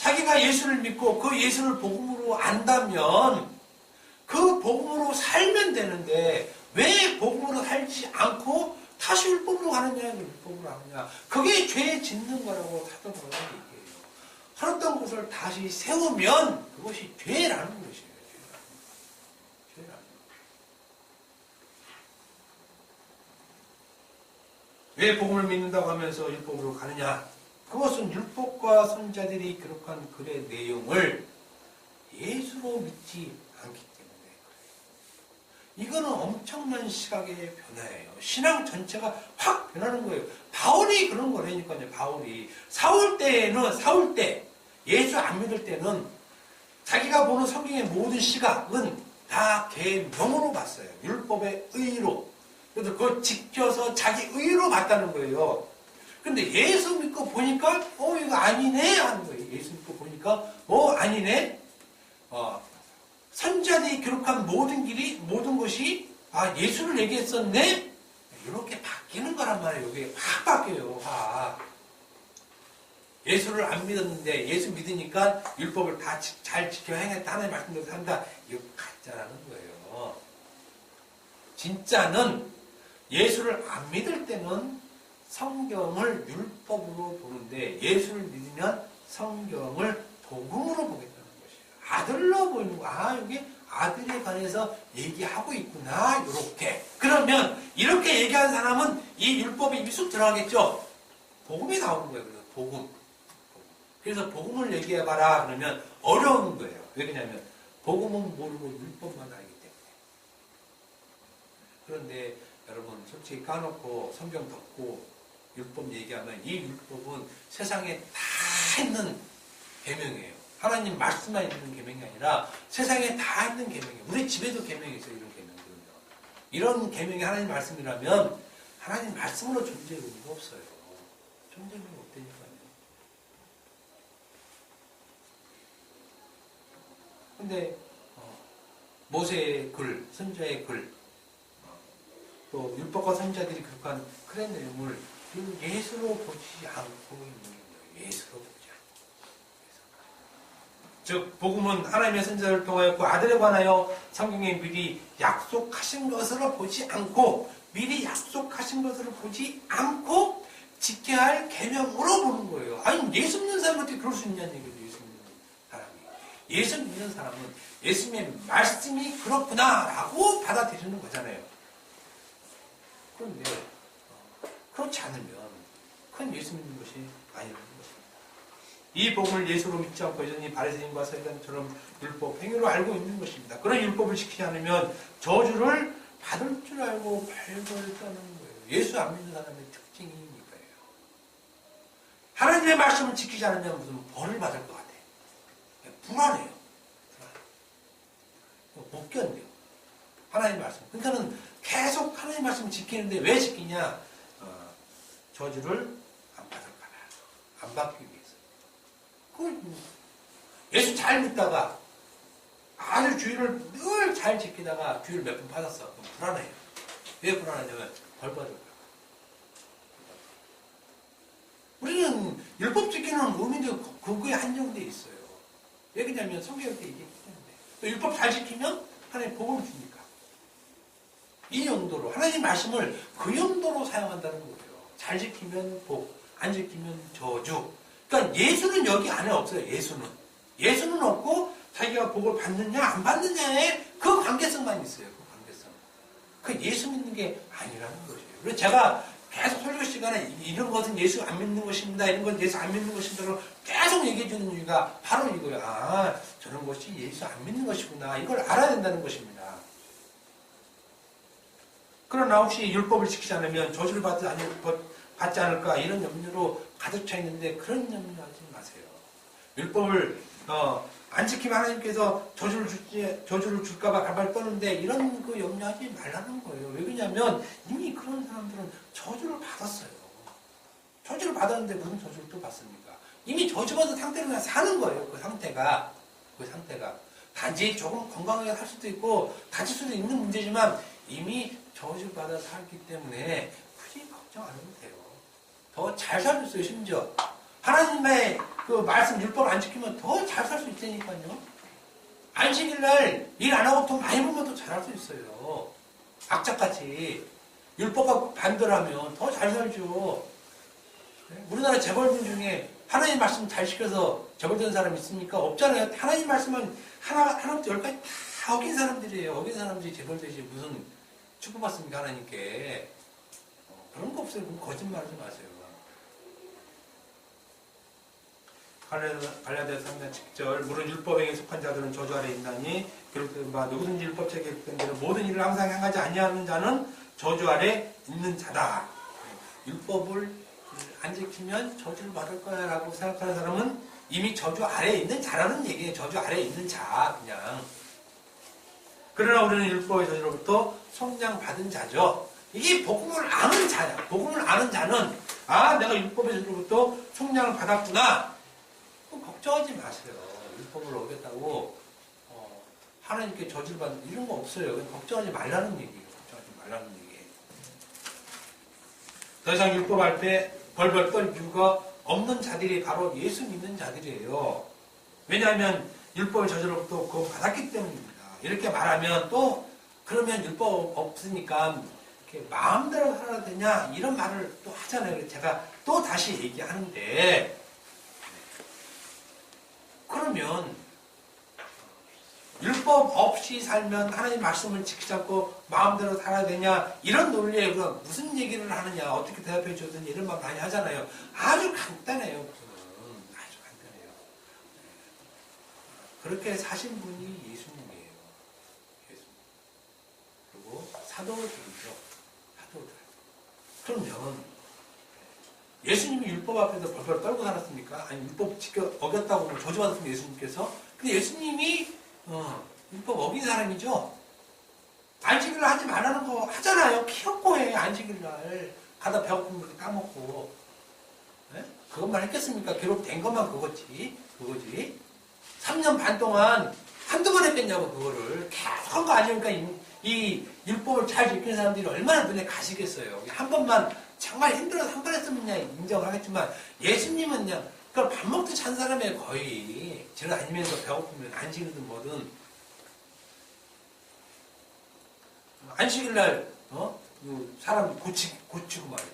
자기가 예수를 믿고 그 예수를 복음으로 안다면 그 복음으로 살면 되는데 왜 복음으로 살지 않고 다시 율법으로 가느냐, 율법으로 하느냐. 그게 죄 짓는 거라고 사도바울은 얘기해요. 살았던 것을 다시 세우면 그것이 죄라는 것이에요. 죄라는 것. 왜 복음을 믿는다고 하면서 율법으로 가느냐? 그것은 율법과 선지자들이 기록한 글의 내용을 예수로 믿지 않기 때문에 그래요. 이거는 엄청난 시각의 변화예요. 신앙 전체가 확 변하는 거예요. 바울이 그런 거라니까요. 바울이 사울 때 예수 안 믿을 때는 자기가 보는 성경의 모든 시각은 다 계명으로 봤어요. 율법의 의로. 그래서 그걸 지켜서 자기 의로 봤다는 거예요. 근데 예수 믿고 보니까 이거 아니네 하는 거예요. 예수 믿고 보니까 아니네. 선지자들이 기록한 모든 것이 예수를 얘기했었네. 이렇게 바뀌는 거란 말이에요. 이게 확 바뀌어요. 확. 예수를 안 믿었는데 예수 믿으니까 율법을 다 잘 지켜 행했다. 하나님 말씀대로 산다. 이거 가짜라는 거예요. 진짜는 예수를 안 믿을 때는 성경을 율법으로 보는데 예수를 믿으면 성경을 복음으로 보겠다는 것이에요. 아들로 보이는 거. 여기 아들에 관해서 얘기하고 있구나. 이렇게. 그러면 이렇게 얘기하는 사람은 이 율법에 입이 쑥 들어가겠죠. 복음이 나오는 거예요. 그래서 복음. 그래서 복음을 얘기해봐라. 그러면 어려운 거예요. 왜 그러냐면 복음은 모르고 율법만 알기 때문에. 그런데 여러분 솔직히 까놓고 성경 덮고 율법 얘기하면 이 율법은 세상에 다 있는 계명이에요. 하나님 말씀만 있는 계명이 아니라 세상에 다 있는 계명이에요. 우리 집에도 계명이 있어요. 이런 계명들은요. 이런 계명이 하나님 말씀이라면 하나님 말씀으로 존재의 의미가 없어요. 존재의 의미가 없다니까요. 근데 모세의 글, 선지자의 글, 또 율법과 선지자들이 기록한 그런 내용을 예수로 보지 않고 있는 거예요. 예수로 보지 않고. 즉 복음은 하나님의 선지자를 통하였고 아들에 관하여 성경에 미리 약속하신 것으로 보지 않고 지켜야 할 계명으로 보는 거예요. 아니 예수 믿는 사람이 어떻게 그럴 수 있냐는 얘기죠. 예수 믿는 사람이. 예수 믿는 사람은 예수님의 말씀이 그렇구나라고 받아들이는 거잖아요. 그런데 그렇지 않으면 그건 예수 믿는 것이 아니라는 것입니다. 이 복음을 예수로 믿지 않고 여전히 바리새인과 서기관처럼 율법 행위로 알고 있는 것입니다. 그런 율법을 지키지 않으면 저주를 받을 줄 알고 발걸 떠는 거예요. 예수 안 믿는 사람의 특징이 이거예요. 하나님의 말씀을 지키지 않으면 무슨 벌을 받을 것 같아요. 불안해요. 못 견뎌요. 하나님의 말씀. 그러니까는 계속 하나님의 말씀을 지키는데 왜 지키냐? 저주를 안 받을까라. 안 받기 위해서. 예수 잘 믿다가 아주 주의를 늘 잘 지키다가 주의를 몇 번 받았어. 그럼 불안해요. 왜 불안하냐면 벌 받을까. 우리는 율법 지키는 의미도 그거에 한정되어 있어요. 왜 그러냐면 성경에 얘기했기 때문에. 또 율법 잘 지키면 하나님 복음을 주니까. 이 용도로 하나님 말씀을 그 용도로 사용한다는 거예요. 잘 지키면 복, 안 지키면 저주. 그러니까 예수는 여기 안에 없어요. 예수는 없고 자기가 복을 받느냐 안 받느냐의 그 관계성만 있어요. 그 관계성. 그 예수 믿는 게 아니라는 것이에요. 그래서 제가 계속 설교 시간에 이런 것은 예수 안 믿는 것입니다. 이런 건 예수 안 믿는 것입니다. 계속 얘기해 주는 이유가 바로 이거예요. 저런 것이 예수 안 믿는 것이구나. 이걸 알아야 된다는 것입니다. 그러나 혹시 율법을 지키지 않으면 저주를 받지 않을까 이런 염려로 가득 차 있는데 그런 염려하지 마세요. 율법을 안 지키면 하나님께서 저주를 줄까봐 발발 떠는데 이런 그 염려하지 말라는 거예요. 왜 그러냐면 이미 그런 사람들은 저주를 받았어요. 저주를 받았는데 무슨 저주를 또 받습니까? 이미 저주받은 상태로 그냥 사는 거예요. 그 상태가. 단지 조금 건강하게 살 수도 있고 다칠 수도 있는 문제지만 이미 저주받아 살기 때문에 굳이 걱정 안 해도 돼요. 더 잘 살 수 있어요. 심지어 하나님의 그 말씀 율법 안 지키면 더 잘 살 수 있다니까요. 안식일 날 일 안 하고 돈 많이 벌면 더 잘할 수 있어요. 악착같이 율법과 반대를 하면 더 잘 살죠. 우리나라 재벌분 중에 하나님 말씀 잘 시켜서 재벌된 사람 있습니까? 없잖아요. 하나님 말씀은 하나부터 열까지 다 어긴 사람들이에요. 어긴 사람들이 재벌되지 무슨 축복받습니까? 하나님께. 그런 거 없어요. 그럼 거짓말하지 마세요. 갈라디아서 3장 10절 무릇 율법에 속한 자들은 저주 아래 있나니 누구든지 율법책에 기록된 대로 모든 일을 항상 행하지 아니하는 자는 저주 아래 있는 자다. 율법을 안 지키면 저주를 받을 거야 라고 생각하는 사람은 이미 저주 아래에 있는 자라는 얘기예요. 저주 아래에 있는 자 그냥. 그러나 우리는 율법의 저주로부터 속량받은 자죠. 이게 복음을 아는 자야. 복음을 아는 자는 내가 율법의 저주로부터 속량을 받았구나. 걱정하지 마세요. 율법을 어겼다고 하나님께 저주를 받는 이런 거 없어요. 걱정하지 말라는 얘기예요. 걱정하지 말라는 얘기예요. 더 이상 율법할 때 벌벌 떨 이유가 없는 자들이 바로 예수 믿는 자들이에요. 왜냐하면 율법의 저주로부터 그거 받았기 때문입니다. 이렇게 말하면 또 그러면 율법 없으니까 이렇게 마음대로 살아야 되냐 이런 말을 또 하잖아요. 제가 또 다시 얘기하는데 그러면 율법 없이 살면 하나님 말씀을 지키지 않고 마음대로 살아야 되냐 이런 논리에 무슨 얘기를 하느냐 어떻게 대답해 주든 이런 말 많이 하잖아요. 아주 간단해요. 아주 간단해요. 그렇게 사신 분이 예수님이에요. 예수님. 그리고 사도들이죠. 사도들. 그러면 예수님이 율법 앞에서 벌벌 떨고 살았습니까? 아니 율법 지켜 어겼다고 저주받았습니까? 예수님께서? 근데 예수님이 율법 어긴 사람이죠? 안식일 날 하지 말라는 거 하잖아요. 키웠고 해 안식일 날 가다 배고프면 그렇게 까먹고 네? 그것만 했겠습니까? 기록된 것만 그거지 3년 반 동안 한두 번 했겠냐고 그거를 계속 한 거 아니니까 이 율법을 잘 지키는 사람들이 얼마나 눈에 가시겠어요. 한 번만 정말 힘들어서 한 번 했으면 그냥 인정을 하겠지만 예수님은 그냥 그걸 밥 먹듯이 한 사람이에요. 거의 지러 다니면서 배고프면 안식일든 뭐든 안식일날 사람 고치고 말이야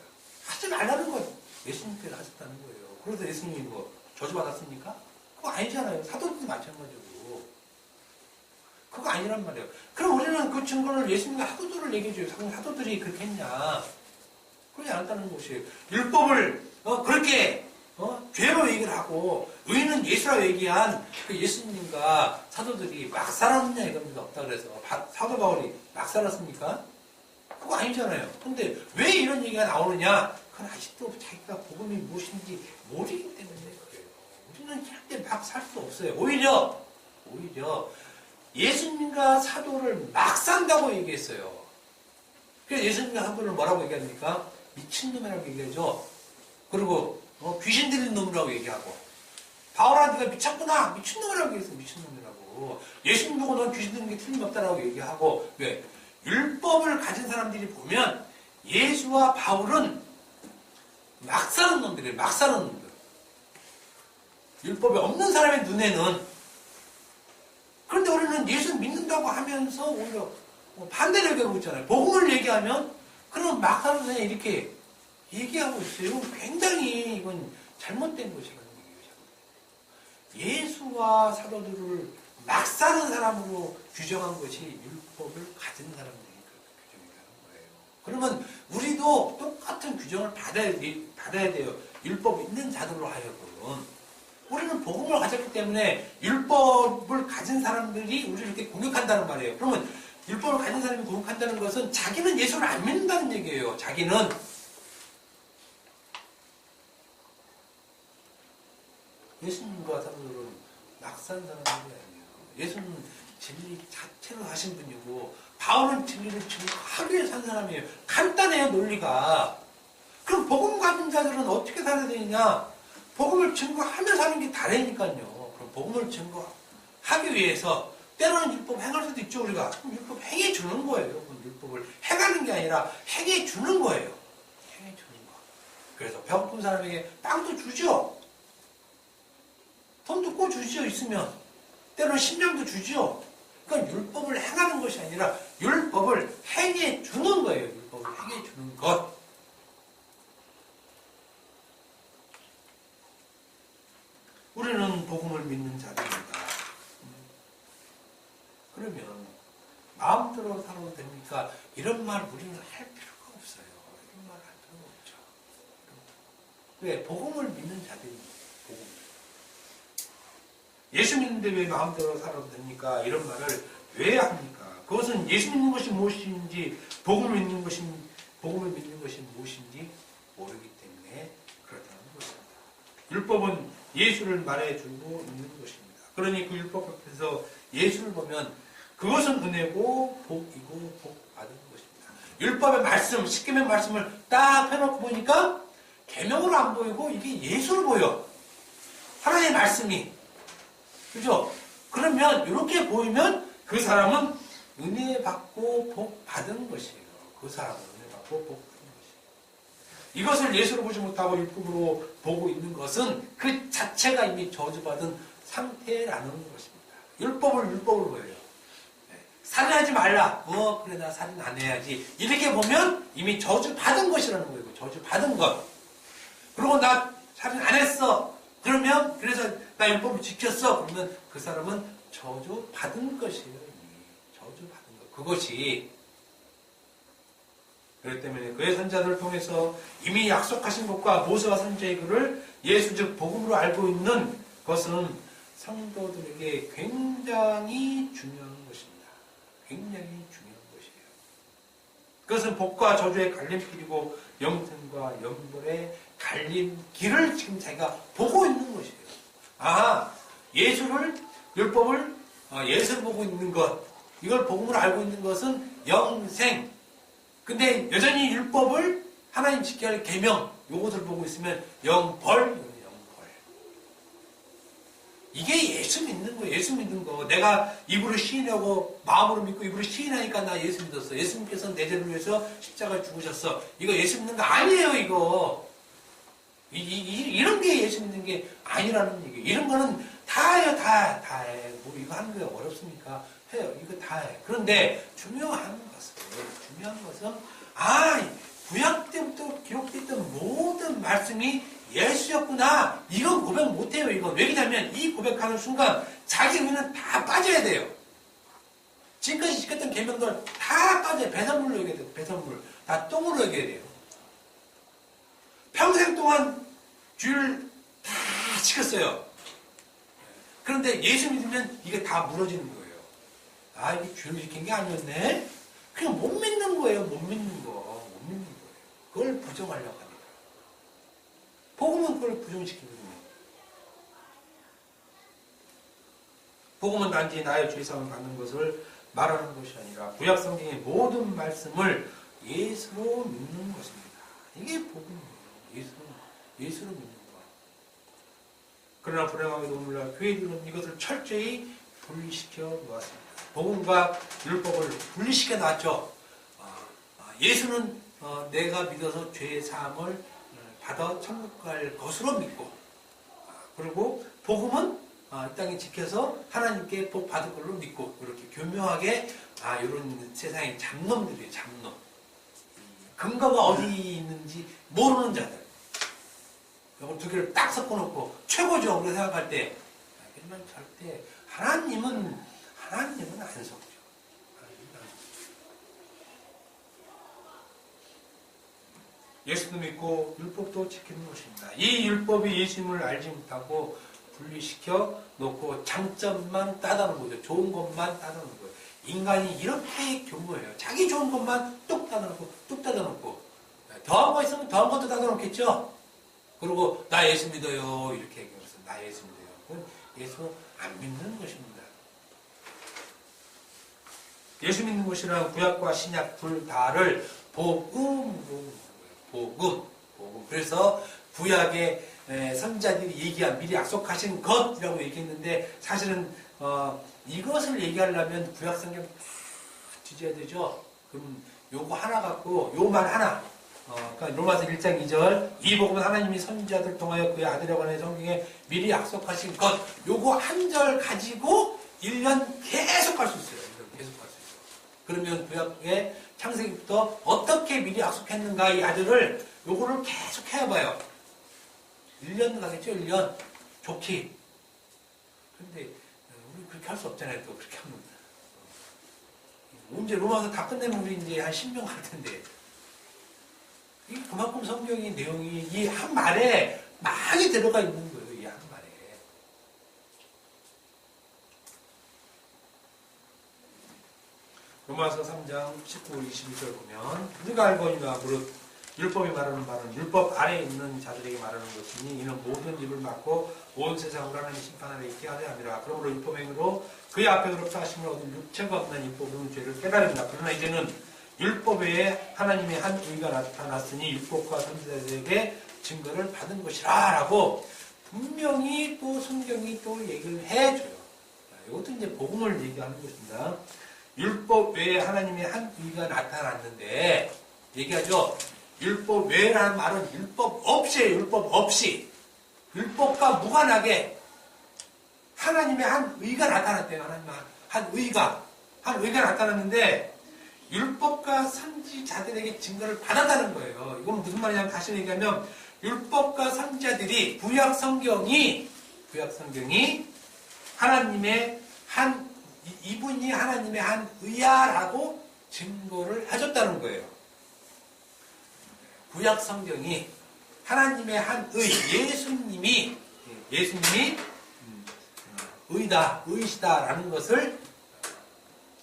하지 말라는 거 예수님께서 하셨다는 거예요. 그래서 예수님이 뭐 저주받았습니까? 그거 아니잖아요. 사도들도 마찬가지고 그거 아니란 말이에요. 그럼 우리는 그 증거를 예수님과 사도들을 얘기해줘요. 사도들이 그렇게 했냐 그러지 않았다는 것이에요. 율법을 그렇게 죄로 얘기를 하고 의인은 예수라고 얘기한 그 예수님과 사도들이 막 살았느냐 이겁니다. 없다 그래서 사도 바울이 막 살았습니까? 그거 아니잖아요. 근데 왜 이런 얘기가 나오느냐? 그건 아직도 자기가 복음이 무엇인지 모르기 때문에 그래요. 우리는 절대 막 살 수 없어요. 오히려 예수님과 사도를 막 산다고 얘기했어요. 그래서 예수님과 사도를 뭐라고 얘기합니까? 미친놈이라고 얘기하죠. 그리고 귀신 들린 놈이라고 얘기하고 바울한테가 미쳤구나 미친놈이라고 얘기했어. 미친놈이라고 예수님 보고 넌 귀신 들린 게 틀림없다라고 얘기하고 왜? 율법을 가진 사람들이 보면 예수와 바울은 막 사는 놈들이에요. 막 사는 놈들. 율법이 없는 사람의 눈에는 그런데 우리는 예수 믿는다고 하면서 오히려 반대를 얘기하고 있잖아요. 복음을 얘기하면 그럼 막 사는 사람이 이렇게 얘기하고 있어요. 이건 굉장히 이건 잘못된 것이라는 얘기예요. 예수와 사도들을 막 사는 사람으로 규정한 것이 율법을 가진 사람들이 그렇게 규정이라는 거예요. 그러면 우리도 똑같은 규정을 받아야 돼요. 율법 있는 자들로 하여금. 우리는 복음을 가졌기 때문에 율법을 가진 사람들이 우리를 이렇게 공격한다는 말이에요. 그러면 율법을 가진 사람이 공격한다는 것은 자기는 예수를 안 믿는다는 얘기예요. 자기는. 예수님과 사도들은 막 산 사람들이 아니에요. 예수는 진리 자체로 하신 분이고 바울은 진리를 증거하기 위해 산 사람이에요. 간단해요. 논리가. 그럼 복음 가진 자들은 어떻게 살아야 되느냐? 복음을 증거하며 사는 게 다르니까요. 그럼 복음을 증거하기 위해서 때로는 율법 행할 수도 있죠. 우리가. 그럼 율법 행해 주는 거예요. 그럼 율법을 행하는 게 아니라 행해 주는 거예요. 행해 주는 거. 그래서 배고픈 사람에게 빵도 주죠. 돈도 꿔주지요, 있으면. 때로는 심령도 주지요. 그러니까 율법을 행하는 것이 아니라 율법을 행해 주는 거예요. 율법을 행해 주는 것. 우리는 복음을 믿는 자들입니다. 그러면 마음대로 살아도 됩니까? 이런 말 우리는 할 필요가 없어요. 이런 말 할 필요가 없죠. 왜? 복음을 믿는 자들입니다. 복음. 예수 믿는데 왜 마음대로 살아도 됩니까? 이런 말을 왜 합니까? 그것은 예수 믿는 것이 무엇인지, 복음을 믿는 것이 무엇인지 모르기 때문에 그렇다는 것입니다. 율법은 예수를 말해주고 있는 것입니다. 그러니 그 율법 앞에서 예수를 보면 그것은 은혜고 복이고 복 받은 것입니다. 율법의 말씀, 십계명 말씀을 딱 펴놓고 보니까 계명으로 안 보이고 이게 예수로 보여. 하나님의 말씀이. 그죠? 그러면 이렇게 보이면 그 사람은 은혜 받고 복 받은 것이에요. 그 사람은 은혜 받고 복 받은 것이에요. 이것을 예수로 보지 못하고 율법으로 보고 있는 것은 그 자체가 이미 저주받은 상태라는 것입니다. 율법을 보여요. 살인하지 말라. 그래 나 살인 안 해야지. 이렇게 보면 이미 저주받은 것이라는 거예요. 저주받은 것. 그리고 나 살인 안 했어. 그러면 그래서 나 율법을 지켰어. 그러면 그 사람은 저주받은 것이에요. 이미 저주받은 것. 그것이 그렇기 때문에 그의 선자들을 통해서 이미 약속하신 것과 모세와 선지자의 글을 예수 즉 복음으로 알고 있는 것은 성도들에게 굉장히 중요한 것입니다. 굉장히 중요한 것이에요. 그것은 복과 저주의 갈림길이고 영생과 영벌의 갈림길을 지금 자기가 보고 있는 것이에요. 율법을 예수를 보고 있는 것, 이걸 복음으로 알고 있는 것은 영생. 근데 여전히 율법을 하나님 지켜야 할 계명, 요것을 보고 있으면 영벌. 이게 예수 믿는 거예요. 예수 믿는 거. 내가 입으로 시인하고 마음으로 믿고 입으로 시인하니까 나 예수 믿었어. 예수님께서 내 죄를 위해서 십자가에 죽으셨어. 이거 예수 믿는 거 아니에요, 이거. 이런 게 예수 믿는 게 아니라는 얘기예요. 이런 거는 다 해요, 다 해. 뭐 이거 하는 게 어렵습니까? 해요. 이거 다 해. 그런데 중요한 것은 구약 때부터 기록됐던 모든 말씀이 예수였구나. 이건 고백 못해요, 이건. 왜냐면 이 고백하는 순간 자기 의는 다 빠져야 돼요. 지금까지 지켰던 계명들 다 빠져요. 배설물로 여겨야 돼요. 배설물. 다 똥으로 여겨야 돼요. 평생 동안 죄를 다 지켰어요. 그런데 예수 믿으면 이게 다 무너지는 거예요. 이게 죄를 지킨 게 아니었네? 그냥 못 믿는 거예요. 못 믿는 거. 그걸 부정하려고 합니다. 복음은 그걸 부정시키거든요. 복음은 단지 나의 죄사함을 받는 것을 말하는 것이 아니라 구약 성경의 모든 말씀을 예수로 믿는 것입니다. 이게 복음이에요. 예수로 믿는 것. 그러나 불행하게도 오늘날 교회들은 이것을 철저히 분리시켜 놓았습니다. 복음과 율법을 분리시켜 놨죠. 예수는 내가 믿어서 죄의 사함을 받아 천국 갈 것으로 믿고, 그리고 복음은 이 땅에 지켜서 하나님께 복 받을 걸로 믿고, 이렇게 교묘하게 이런 세상의 잡놈들이에요. 잡놈. 근거가 어디 있는지 모르는 자들. 이걸 두 개를 딱 섞어놓고 최고죠. 우리가 생각할 때. 그러면 절대 하나님은 안 속죠. 예수도 믿고 율법도 지키는 것입니다. 이 율법이 예수님을 알지 못하고 분리시켜 놓고 장점만 따다는 거죠. 좋은 것만 따다는 거예요. 인간이 이렇게 교묘해요. 자기 좋은 것만 뚝 따다놓고 뚝 따다놓고, 더한 거 있으면 더한 것도 따다놓겠죠. 그리고 나 예수 믿어요 이렇게 얘기해서 나 예수 믿어요. 그건 예수 안 믿는 것입니다. 예수 믿는 것이란 구약과 신약 둘 다를 복음으로 복음. 그래서 구약의 선지자들이 얘기한 미리 약속하신 것이라고 얘기했는데, 사실은 이것을 얘기하려면 구약 성경 다 뒤져야 되죠. 그럼 요거 하나 갖고 요 말 하나 그러니까 로마서 1장 2절 이 복음은 하나님이 선지자들 통하여 그의 아들에 관해 성경에 미리 약속하신 것 요거 한 절 가지고 1년 계속 갈 수 있어요. 1년 계속 갈 수 있어요. 그러면 구약의 창세기부터 어떻게 미리 약속했는가 이 아들을 요거를 계속 해봐요. 1년 가겠죠. 1년 좋기. 근데 우리 그렇게 할 수 없잖아요. 또 그렇게 하면 언제 로마서 다 끝내면 우리 이제 한 10년 갈 텐데 그만큼 성경의 내용이 이 한 말에 많이 들어가 있는 거예요. 이 한 말에. 로마서 3장 19, 21절 보면 우리가 알거니와 무릇 율법이 말하는 바는 율법 아래에 있는 자들에게 말하는 것이니 이는 모든 입을 막고 온 세상으로 하나님의 심판 아래 있게 하려 함이라. 그러므로 율법행위로 그의 앞에 그렇다 하심을 얻은 육체가 없는 율법은 죄를 깨달습니다. 그러나 이제는 율법 외에 하나님의 한 의가 나타났으니 율법과 선지자들에게 증거를 받은 것이라 라고 분명히 또 성경이 또 얘기를 해줘요. 이것도 이제 복음을 얘기하는 것입니다. 율법 외에 하나님의 한 의가 나타났는데 얘기하죠. 율법 외라는 말은 율법 없이에요. 율법 없이. 율법과 무관하게 하나님의 한 의가 나타났대요. 하나님의 한 의가 나타났는데 율법과 선지자들에게 증거를 받았다는 거예요. 이건 무슨 말이냐면 다시 얘기하면 율법과 선지자들이 구약 성경이 하나님의 이분이 하나님의 한 의야라고 증거를 해줬다는 거예요. 구약 성경이 하나님의 한 의, 예수님이 의시다라는 것을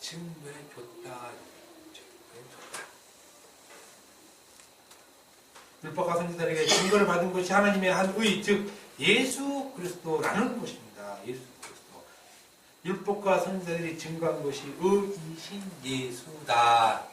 증거해 줬다. 율법과 선지자들에게 증거를 받은 것이 하나님의 한 의, 즉 예수 그리스도라는 것입니다. 예수 그리스도. 율법과 선지자들이 증거한 것이 의이신 예수다.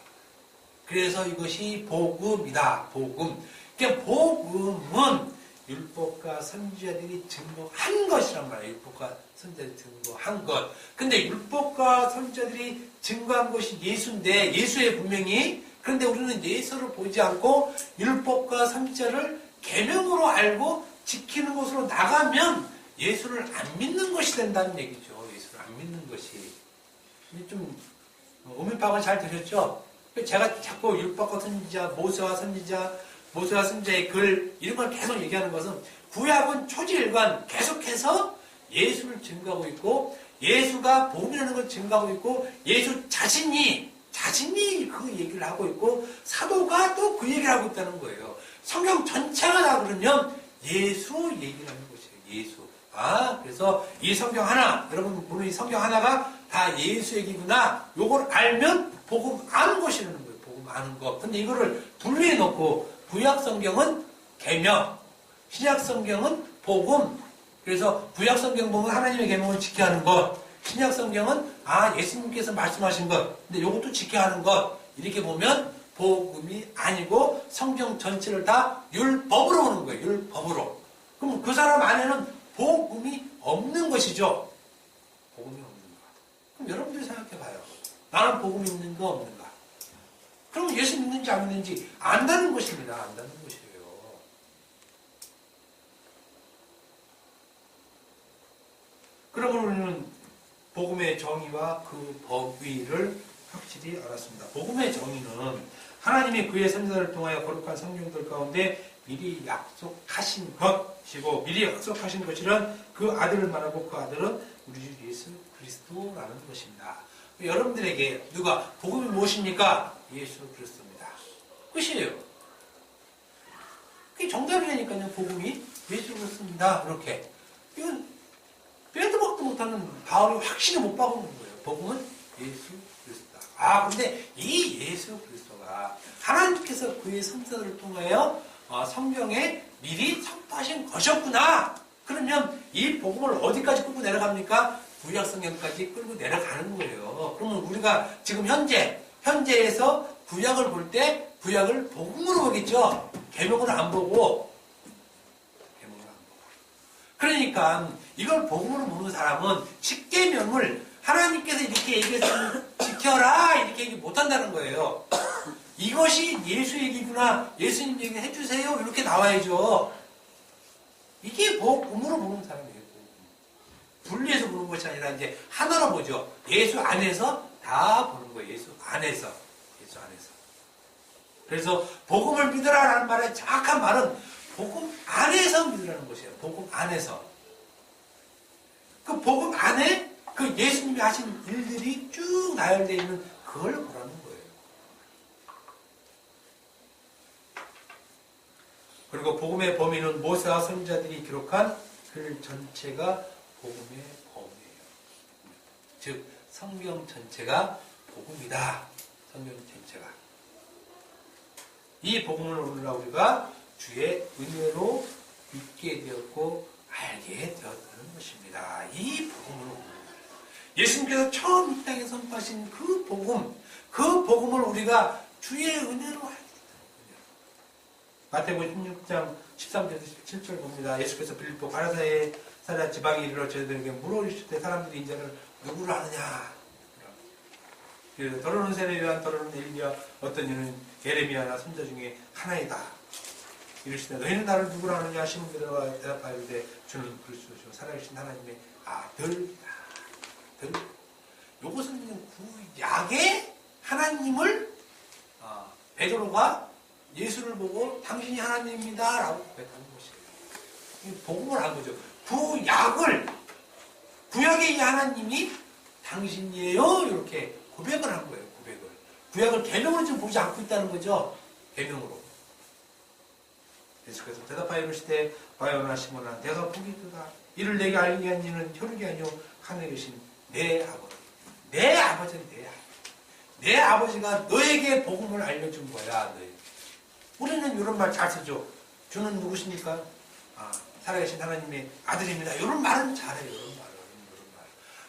그래서 이것이 복음이다. 복음. 그러니까 복음은 율법과 선지자들이 증거한 것이란 말이에요. 율법과 선지자들이 증거한 것. 근데 율법과 선지자들이 증거한 것이 예수인데 예수의 분명히 그런데 우리는 예수를 보지 않고 율법과 선지자를 계명으로 알고 지키는 것으로 나가면 예수를 안 믿는 것이 된다는 얘기죠. 예수를 안 믿는 것이. 좀 오밀파가 잘 들으셨죠? 제가 자꾸 율법과 선지자, 모세와 선지자의 글 이런 걸 계속 얘기하는 것은 구약은 초지일관 계속해서 예수를 증거하고 있고 예수가 복음이라는 걸 증거하고 있고 예수 자신이 그 얘기를 하고 있고 사도가 또 그 얘기를 하고 있다는 거예요. 성경 전체가 다 그러면 예수 얘기를 하는 것이에요. 예수. 그래서 이 성경 하나, 여러분 보는 이 성경 하나가 다 예수 얘기구나. 요걸 알면 복음 아는 것이라는 거예요. 복음 아는 것. 근데 이거를 분리해 놓고 구약 성경은 계명, 신약 성경은 복음. 그래서 구약 성경 보면 하나님의 계명을 지켜야 하는 것. 신약 성경은 예수님께서 말씀하신 것. 근데 이것도 지켜야 하는 것. 이렇게 보면 복음이 아니고 성경 전체를 다 율법으로 보는 거예요. 율법으로. 그럼 그 사람 안에는 복음이 없는 것이죠. 복음이 없는가. 그럼 여러분들이 생각해 봐요. 나는 복음이 있는가 없는가. 그럼 예수 믿는지 안 믿는지 안다는 것입니다. 안다는 것이에요. 그러면 우리는 복음의 정의와 그 법위를 확실히 알았습니다. 복음의 정의는 하나님이 그의 선지자를 통하여 거룩한 성경들 가운데 미리 약속하신 것이고 미리 약속하신 것이란 그 아들을 말하고 그 아들은 우리 주 예수 그리스도라는 것입니다. 여러분들에게 누가 복음이 무엇입니까? 예수 그리스도입니다. 끝이에요. 그게 정답이라니까요. 복음이 예수 그리스도입니다. 이렇게. 이건 빼도 박도 못하는 바울이 확실히 못 박은 거예요. 복음은 예수 그리스도다. 근데 이 예수 그리스도가 하나님께서 그의 선지자들을 통하여 성경에 미리 선포하신 것이었구나. 그러면 이 복음을 어디까지 끌고 내려갑니까? 구약 성경까지 끌고 내려가는 거예요. 그러면 우리가 지금 현재에서 구약을 볼 때 구약을 복음으로 보겠죠. 계명으로 안 보고. 그러니까 이걸 복음으로 보는 사람은 십계명을 하나님께서 이렇게 얘기해서 지켜라 이렇게 얘기 못한다는 거예요. 이것이 예수 얘기구나, 예수님 얘기 해주세요, 이렇게 나와야죠. 이게 복음으로 보는 사람이에요. 분리해서 보는 것이 아니라 이제 하나로 보죠. 예수 안에서 다 보는 거예요. 예수 안에서. 예수 안에서. 그래서 복음을 믿으라라는 말의 정확한 말은 복음 안에서 믿으라는 것이에요. 복음 안에서. 그 복음 안에 그 예수님이 하신 일들이 쭉 나열되어 있는 그걸 보라는 거예요. 그리고 복음의 범위는 모세와 선지자들이 기록한 글 전체가 복음의 범위예요. 즉 성경 전체가 복음이다. 성경 전체가. 이 복음을 오늘날 우리가 주의 은혜로 믿게 되었고 알게 되었다는 것입니다. 이 복음을 예수님께서 처음 이 땅에 선포하신 그 복음을 우리가 주의 은혜로 알게 되었거든요. 마태복음 16장 13절에서 17절 봅니다. 예수께서 빌립보 가라사에 살아 지방에 이르러 저희들에게 물어오실 때 사람들이 인자를 누구를 아느냐? 그래서 더러는 세례요한, 더러는 엘리야, 어떤 이는 예레미야나 선지자 중에 하나이다. 이르시되 너희는 나를 누구라 하느냐? 시몬 베드로가 대답하여 이르되 주는 그리스도시요 살아계신 하나님의 아들이다. 요것은 구약의 하나님을 베드로가 예수를 보고 당신이 하나님입니다 라고 고백하는 것이에요. 복음을 한 거죠. 구약의 이 하나님이 당신이에요 이렇게 고백을 한 거예요. 구약을 계명으로 지금 보지 않고 있다는 거죠. 계명으로. 예수께서 대답하여 이르시되 바요나 시몬아 내가 보기도다. 이를 내게 알게 한 이는 혈육이 아니요 하늘에 계신 내 아버지. 내 아버지는 내 아버지가 너에게 복음을 알려준 거야. 너에게. 우리는 이런 말 잘 쓰죠. 주는 누구십니까? 살아계신 하나님의 아들입니다. 이런 말은 잘해요. 이런 말.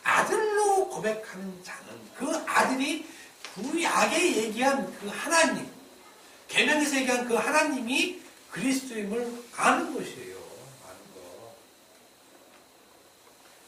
아들로 고백하는 자는 그 아들이 구약에 얘기한 그 하나님, 계명에서 얘기한 그 하나님이 그리스도임을 아는 것이에요. 아는 거.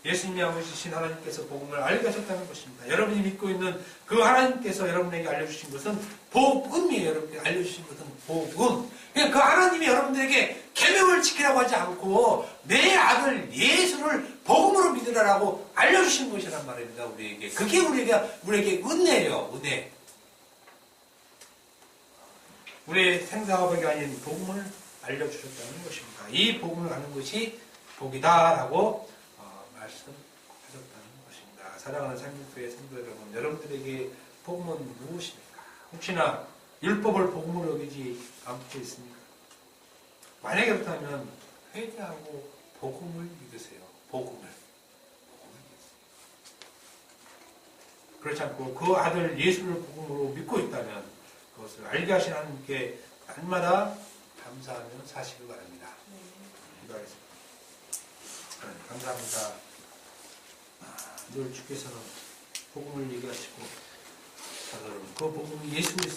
예수님이 아버지신 하나님께서 복음을 알게 하셨다는 것입니다. 여러분이 믿고 있는 그 하나님께서 여러분에게 알려주신 것은 복음이에요. 여러분에게 알려주신 것은 복음. 그러니까 그 하나님이 여러분들에게 계명을 지키라고 하지 않고 내 아들 예수를 복음으로 믿으라고 알려주신 것이란 말입니다. 우리에게. 그게 우리에게 은혜예요. 은혜. 우리의 생사화복이 아닌 복음을 알려주셨다는 것입니다. 이 복음을 아는 것이 복이다라고 말씀하셨다는 것입니다. 사랑하는 상륙교회 성도 여러분, 여러분들에게 복음은 무엇입니까? 혹시나 율법을 복음으로 여기지 않고 있습니까? 만약에 그렇다면 회개하고 복음을 믿으세요. 복음을 믿으세요. 그렇지 않고 그 아들 예수를 복음으로 믿고 있다면 그것을 알게 하신 하나님께 날마다 감사하며 사시길 바랍니다. 기도하겠습니다. 감사합니다. 늘 주께서는 복음을 얘기하시고, 여러분 그 복음이 예수 그리스도